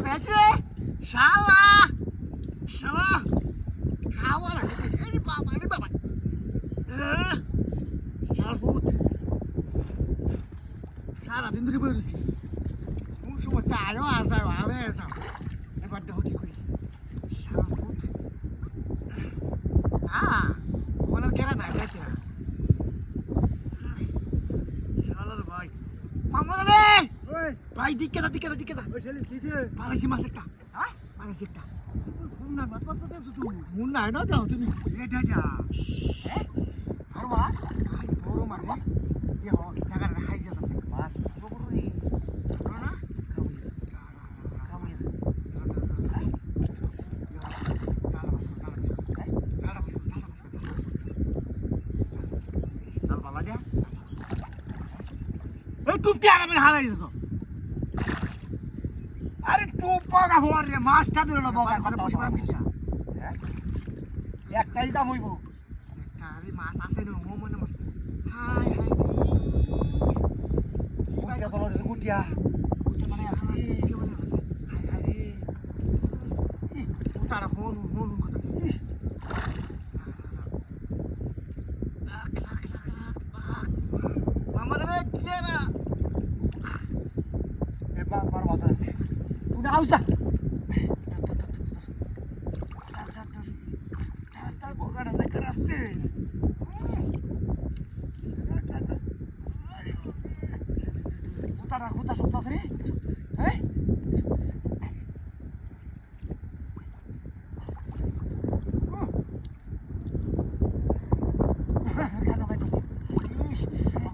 মাছ আছে শালা শালা খাওয়া লাগছে রে বাবা শালা ভূত সারাদিন ধরে বই রয়েছি কোন সময় তারও আর যাও আরে যাও এবার দেখো কি করি শালা ভূত ওখানে কেনা নাই দেখি না শালার ভাই মামা রে ভাই দিকে দা ওই ছেলে কিছে পালাইছি মাছ একটা হ্যাঁ পালাইছি একটা কোন না মাছ কত দেছো তুই কোন না না দাও তুমি এটা যা হ্যাঁ আর মাছ ভাই বড় মাছ রে ইয়ে হ জায়গাটা খাই যাচ্ছে মাছ বড় রে না তুই আরামে হারাই দিছ আরে টুপ বগা হওয়ার রে মাছটা দিল না বগা করে বসে পারবি না হ্যাঁ একটাই দাম হইব একটা আরে মাছ আছে না ও মনে মাছ হাই হাই রে বড় গুটিয়া মানে গুটিয়া মানে হাই হাই রে তারা ফোন করতেছে মামা রে কি না Baru motor. Udah usah. Tar bukan ada keras sih. Putar aku tak suka sih. Eh? Karena itu.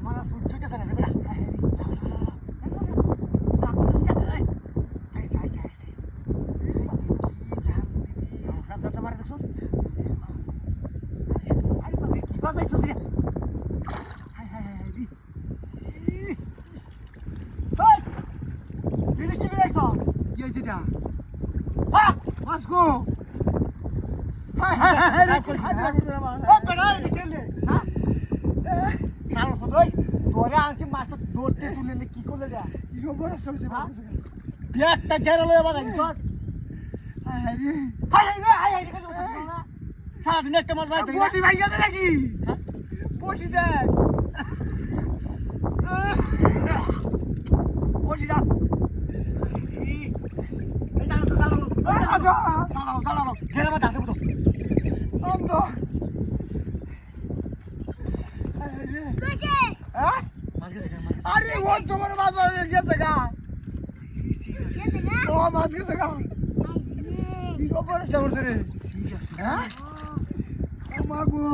Mana suci ke sana beda. Mas go. Hai. Oh, benar dikele. Hah? Kalau fotoy, dore anchi master dorte tulele ki korle da? Iro bora chose ba. Biak ta gera loya ba gani sot. Hai. Salah din ekta mas bai dei. Boti bhai jate naki? Boti de. Boti da. Salah. Gera mata se buto. Ando. Hah? Mas gese ka. Are wo tomar mas gese ka. Oh, mas gese ka. Iro bora chawr dere. Hah? Oh mago.